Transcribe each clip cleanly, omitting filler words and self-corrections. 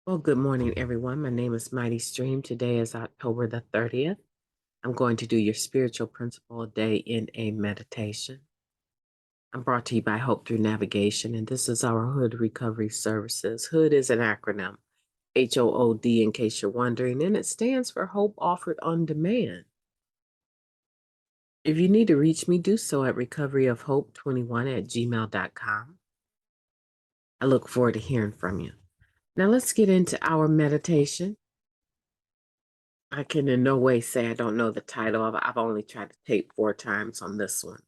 Well, good morning, everyone. My name is Mighty Stream. Today is October the 30th. I'm going to do your spiritual principle day in a meditation. I'm brought to you by Hope Through Navigation, and this is our H.O.O.D Recovery Services. H.O.O.D is an acronym, H-O-O-D in case you're wondering, and it stands for Hope Offered on Demand. If you need to reach me, do so at recoveryofhope21@gmail.com. I look forward to hearing from you. Now let's get into our meditation. I can in no way say I don't know the title of it. I've only tried to tape 4 times on this one.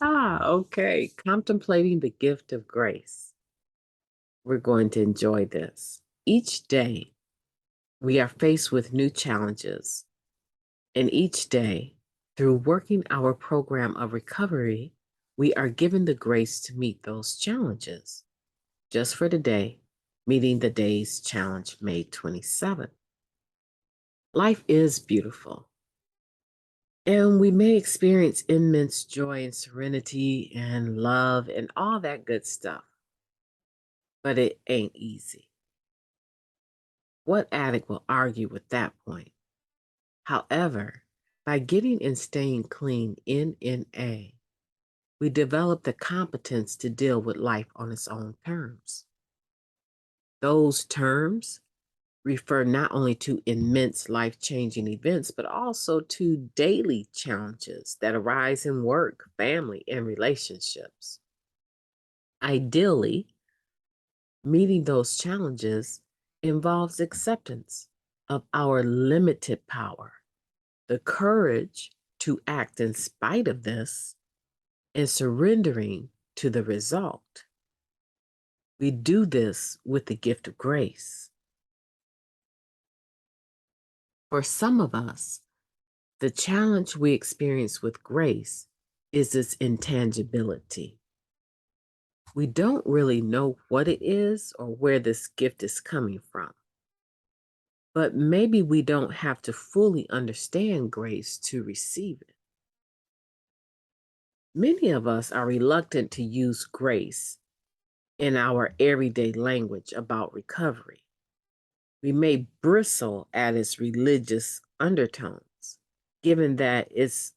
Okay. Contemplating the gift of grace. We're going to enjoy this. Each day, we are faced with new challenges. And each day, through working our program of recovery, we are given the grace to meet those challenges. Just for today, meeting the day's challenge, May 27th. Life is beautiful. And we may experience immense joy and serenity and love and all that good stuff, but it ain't easy. What addict will argue with that point? However, by getting and staying clean in NA, we develop the competence to deal with life on its own terms. Those terms refer not only to immense life-changing events, but also to daily challenges that arise in work, family, and relationships. Ideally, meeting those challenges involves acceptance of our limited power, the courage to act in spite of this, and surrendering to the result. We do this with the gift of grace. For some of us, the challenge we experience with grace is its intangibility. We don't really know what it is or where this gift is coming from. But maybe we don't have to fully understand grace to receive it. Many of us are reluctant to use grace in our everyday language about recovery. We may bristle at its religious undertones, given that it's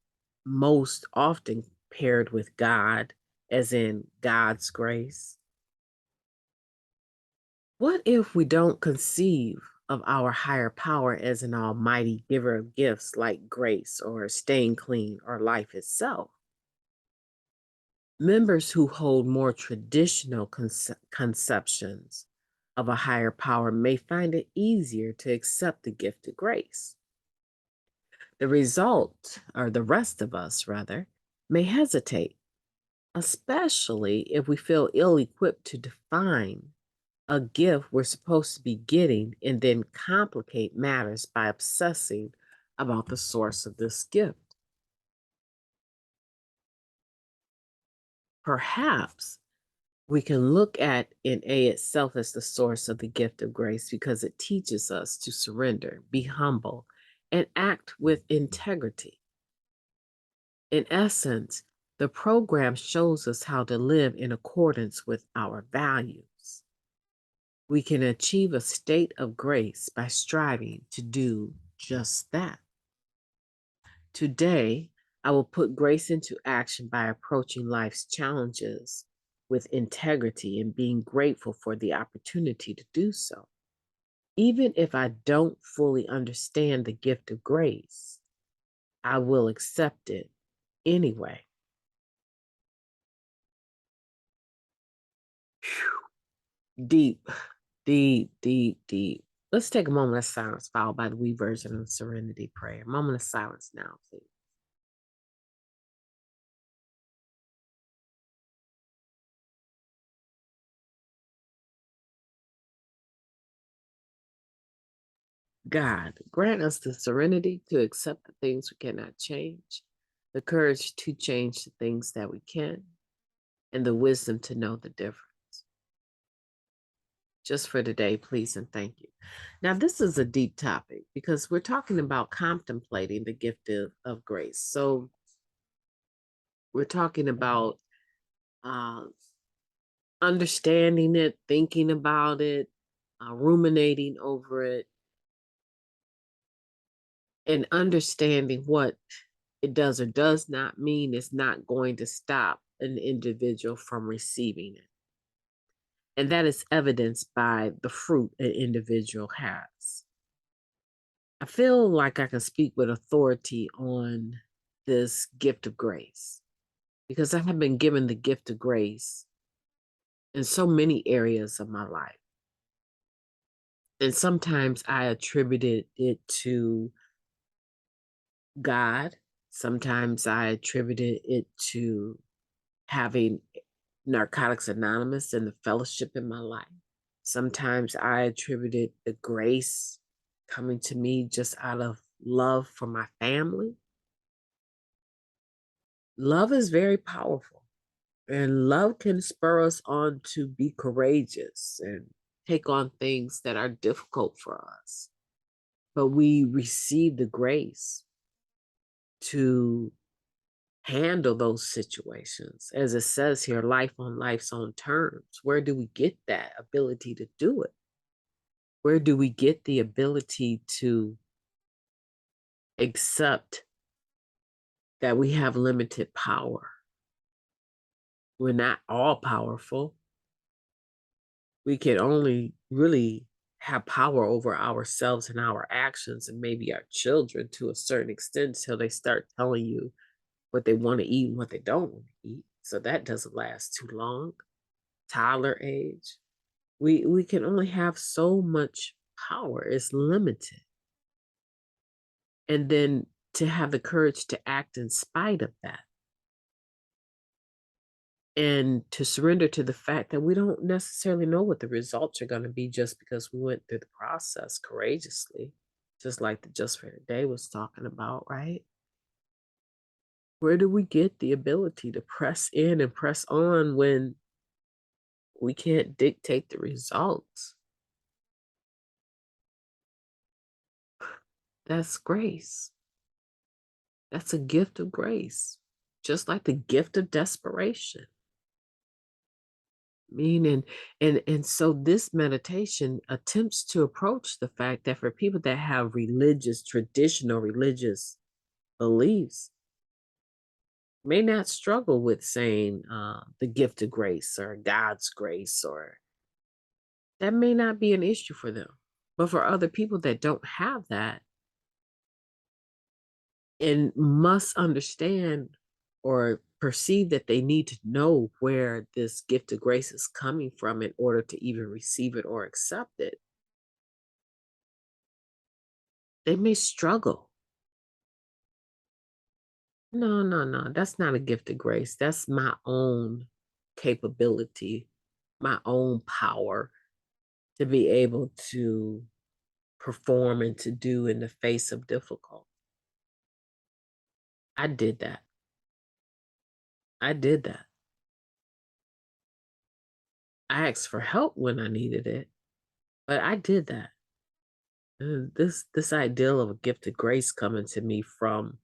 most often paired with God, as in God's grace. What if we don't conceive of our higher power as an almighty giver of gifts like grace or staying clean or life itself? Members who hold more traditional conceptions of a higher power may find it easier to accept the gift of grace. The result, or the rest of us rather, may hesitate, especially if we feel ill equipped to define a gift we're supposed to be getting and then complicate matters by obsessing about the source of this gift. Perhaps we can look at NA itself as the source of the gift of grace because it teaches us to surrender, be humble, and act with integrity. In essence, the program shows us how to live in accordance with our values. We can achieve a state of grace by striving to do just that. Today, I will put grace into action by approaching life's challenges with integrity and being grateful for the opportunity to do so. Even if I don't fully understand the gift of grace, I will accept it anyway. Deep, deep, deep, deep. Let's take a moment of silence, followed by the we version of the serenity prayer. A moment of silence now, please. God, grant us the serenity to accept the things we cannot change, the courage to change the things that we can, and the wisdom to know the difference. Just for today, please and thank you. Now, this is a deep topic because we're talking about contemplating the gift of grace. So we're talking about uh, understanding it, thinking about it, ruminating over it, and understanding what it does or does not mean is not going to stop an individual from receiving it. And that is evidenced by the fruit an individual has. I feel like I can speak with authority on this gift of grace because I have been given the gift of grace in so many areas of my life. And sometimes I attributed it to God. Sometimes I attributed it to having Narcotics Anonymous and the fellowship in my life. Sometimes I attributed the grace coming to me just out of love for my family. Love is very powerful, and love can spur us on to be courageous and take on things that are difficult for us. But we receive the grace to handle those situations. As it says here, life on life's own terms. Where do we get that ability to do it? Where do we get the ability to accept that we have limited power? We're not all powerful. We can only really have power over ourselves and our actions, and maybe our children to a certain extent till they start telling you what they want to eat and what they don't want to eat. So that doesn't last too long. Toddler age. We can only have so much power. It's limited. And then to have the courage to act in spite of that. And to surrender to the fact that we don't necessarily know what the results are going to be just because we went through the process courageously, just like the Just for Today was talking about, right? Where do we get the ability to press in and press on when we can't dictate the results? That's grace. That's a gift of grace, just like the gift of desperation. Meaning, and so this meditation attempts to approach the fact that for people that have traditional religious beliefs, may not struggle with saying the gift of grace or God's grace, or that may not be an issue for them. But for other people that don't have that and must understand or perceive that they need to know where this gift of grace is coming from in order to even receive it or accept it, they may struggle. No, no, no. That's not a gift of grace. That's my own capability, my own power to be able to perform and to do in the face of difficulty. I did that. I did that. I asked for help when I needed it, but I did that. This ideal of a gift of grace coming to me from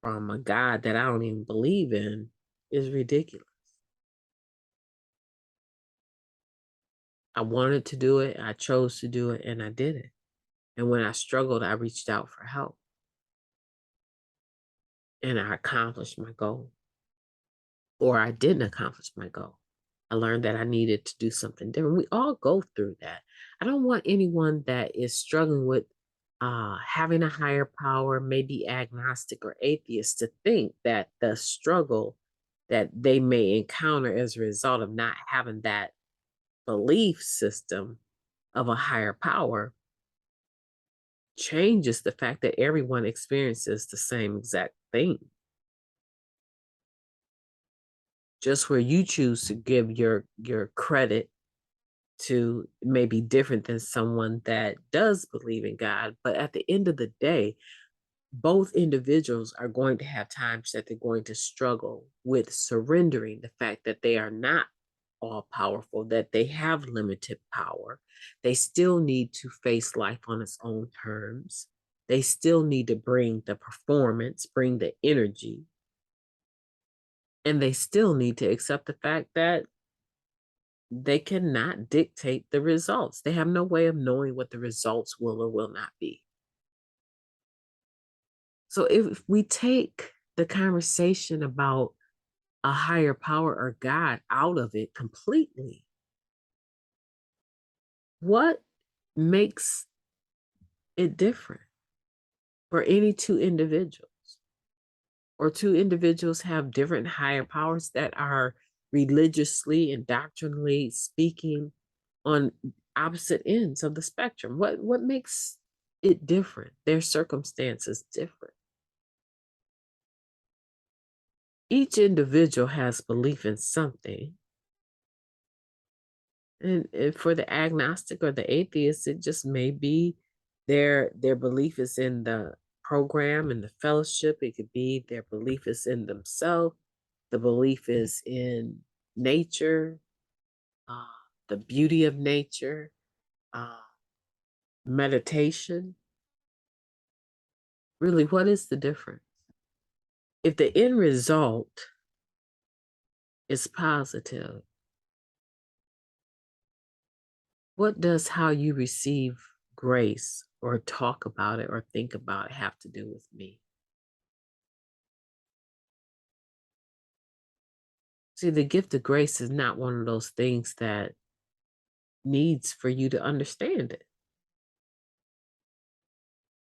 a God that I don't even believe in is ridiculous. I wanted to do it, I chose to do it, and I did it. And when I struggled, I reached out for help. And I accomplished my goal. Or I didn't accomplish my goal. I learned that I needed to do something different. We all go through that. I don't want anyone that is struggling with having a higher power, maybe agnostic or atheist, to think that the struggle that they may encounter as a result of not having that belief system of a higher power changes the fact that everyone experiences the same exact thing. Just where you choose to give your credit to may be different than someone that does believe in God. But at the end of the day, both individuals are going to have times that they're going to struggle with surrendering the fact that they are not all powerful, that they have limited power. They still need to face life on its own terms. They still need to bring the performance, bring the energy, and they still need to accept the fact that They cannot dictate the results. They have no way of knowing what the results will or will not be. So if we take the conversation about a higher power or God out of it completely, what makes it different for any two individuals? Or two individuals have different higher powers that are religiously and doctrinally speaking on opposite ends of the spectrum. What makes it different? Their circumstances different. Each individual has belief in something. And for the agnostic or the atheist, it just may be their belief is in the program and the fellowship. It could be their belief is in themselves. The belief is in nature, uh, the beauty of nature, uh, meditation. Really, what is the difference? If the end result is positive, what does how you receive grace or talk about it or think about it have to do with me? See, the gift of grace is not one of those things that needs for you to understand it.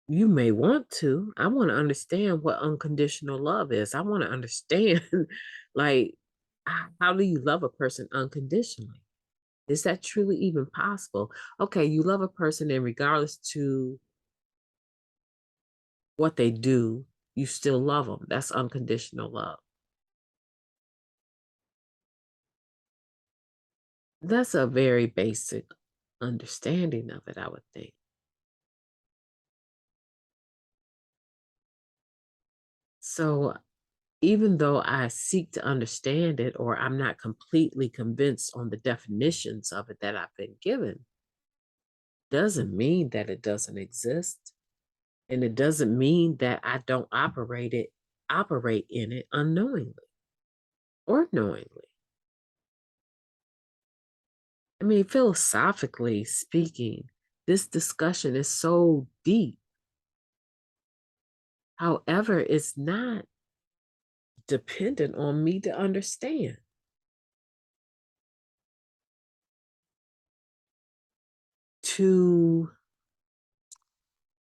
You may want to. I want to understand what unconditional love is. I want to understand, like, how do you love a person unconditionally? Is that truly even possible? Okay, you love a person, and regardless to what they do, you still love them. That's unconditional love. That's a very basic understanding of it, I would think. So even though I seek to understand it, or I'm not completely convinced on the definitions of it that I've been given, doesn't mean that it doesn't exist. And it doesn't mean that I don't operate in it unknowingly or knowingly. I mean, philosophically speaking, this discussion is so deep. However, it's not dependent on me to understand. To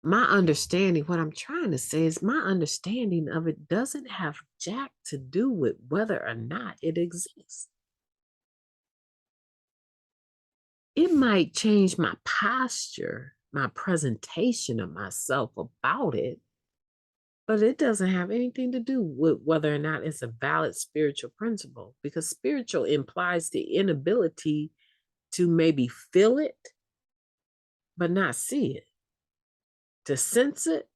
my understanding, what I'm trying to say is my understanding of it doesn't have jack to do with whether or not it exists. It might change my posture, my presentation of myself about it, but it doesn't have anything to do with whether or not it's a valid spiritual principle, because spiritual implies the inability to maybe feel it, but not see it, to sense it,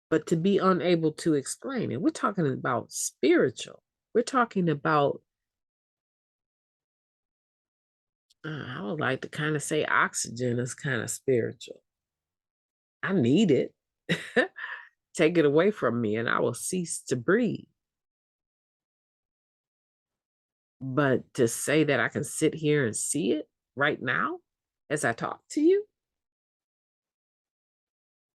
but to be unable to explain it. We're talking about spiritual. We're talking about, I would like to kind of say oxygen is kind of spiritual. I need it. Take it away from me and I will cease to breathe. But to say that I can sit here and see it right now as I talk to you,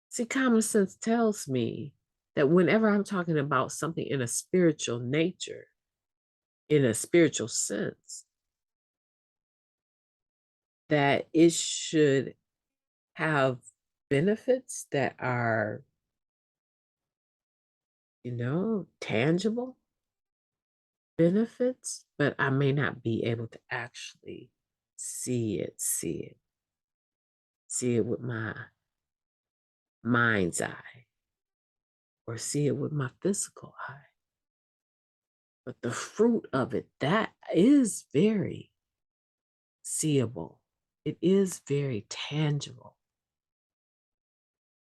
see, common sense tells me that whenever I'm talking about something in a spiritual nature, in a spiritual sense, that it should have benefits that are, tangible benefits, but I may not be able to actually see it with my mind's eye or see it with my physical eye. But the fruit of it, that is very seeable. It is very tangible.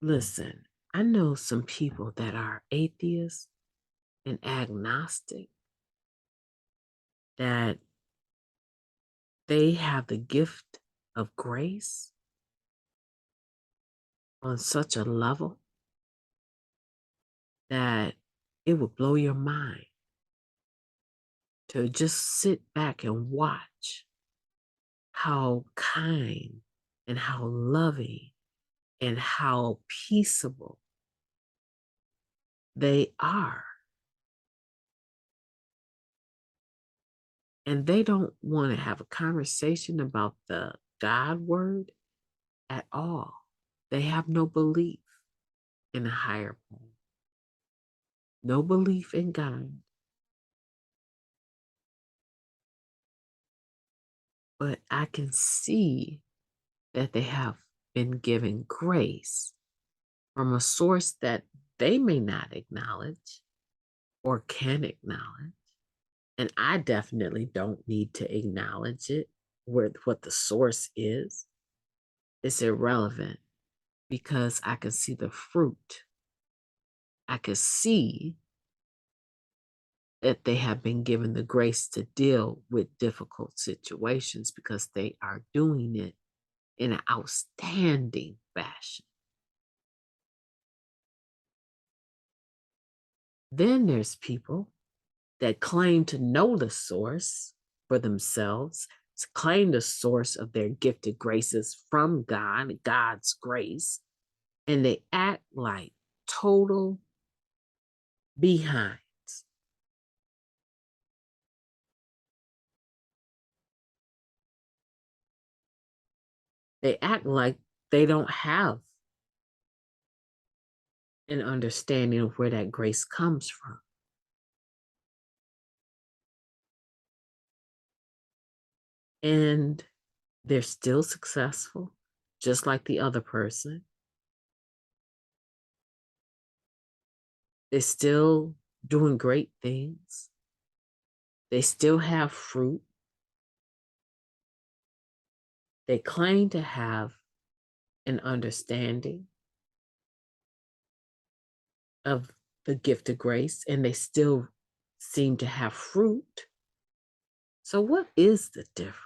Listen, I know some people that are atheists and agnostic that they have the gift of grace on such a level that it would blow your mind to just sit back and watch how kind and how loving and how peaceable they are. And they don't want to have a conversation about the God word at all. They have no belief in a higher power, no belief in God. But I can see that they have been given grace from a source that they may not acknowledge or can acknowledge. And I definitely don't need to acknowledge it, where what the source is. It's irrelevant because I can see the fruit. I can see that they have been given the grace to deal with difficult situations because they are doing it in an outstanding fashion. Then there's people that claim to know the source for themselves, to claim the source of their gifted graces from God, God's grace, and they act like total behinds. They act like they don't have an understanding of where that grace comes from. And they're still successful, just like the other person. They're still doing great things. They still have fruit. They claim to have an understanding of the gift of grace, and they still seem to have fruit. So, what is the difference?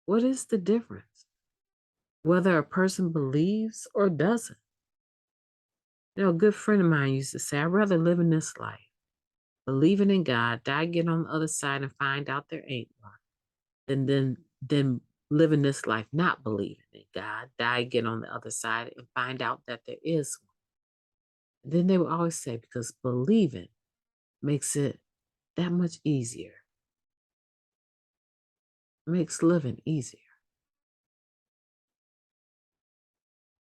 What is the difference? Whether a person believes or doesn't. You know, a good friend of mine used to say, I'd rather live in this life, believing in God, die, get on the other side, and find out there ain't one, than living this life not believing in God, die, get on the other side, and find out that there is one. And then they would always say, because believing makes it that much easier, makes living easier.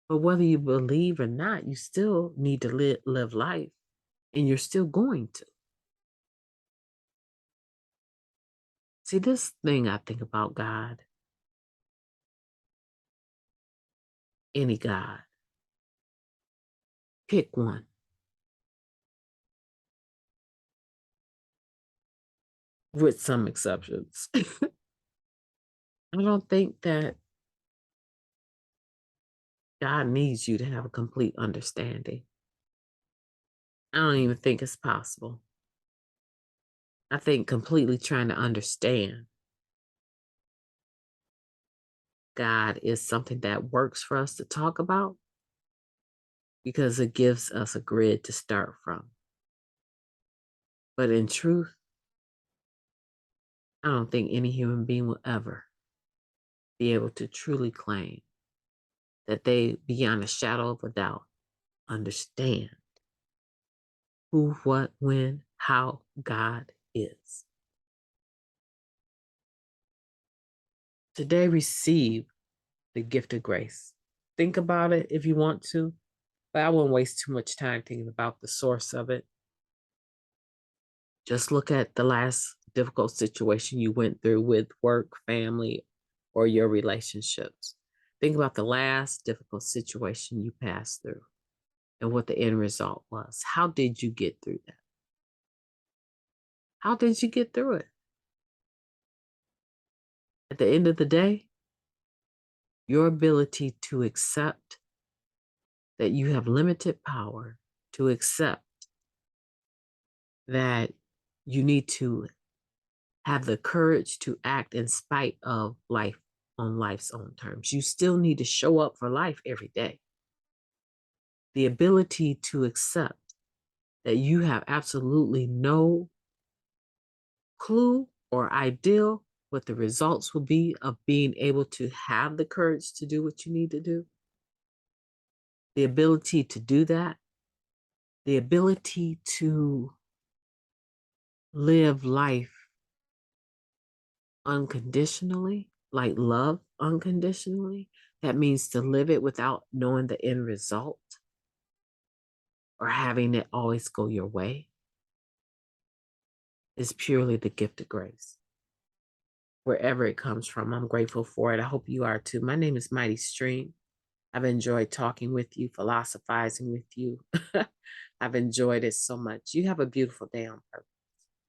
But whether you believe or not, you still need to live life, and you're still going to. See, this thing I think about God, any God, pick one. With some exceptions. I don't think that God needs you to have a complete understanding. I don't even think it's possible. I think completely trying to understand God is something that works for us to talk about because it gives us a grid to start from. But in truth, I don't think any human being will ever be able to truly claim that they, beyond a shadow of a doubt, understand who, what, when, how God is. Today, receive the gift of grace. Think about it if you want to, but I won't waste too much time thinking about the source of it. Just look at the last difficult situation you went through with work, family, or your relationships. Think about the last difficult situation you passed through and what the end result was. How did you get through that? How did you get through it? At the end of the day, your ability to accept that you have limited power, to accept that you need to have the courage to act in spite of life on life's own terms. You still need to show up for life every day. The ability to accept that you have absolutely no clue or idea what the results will be of being able to have the courage to do what you need to do, the ability to do that, the ability to live life unconditionally, like love unconditionally. That means to live it without knowing the end result or having it always go your way, is purely the gift of grace. Wherever it comes from, I'm grateful for it. I hope you are too. My name is Mighty Stream. I've enjoyed talking with you, philosophizing with you. I've enjoyed it so much. You have a beautiful day on purpose.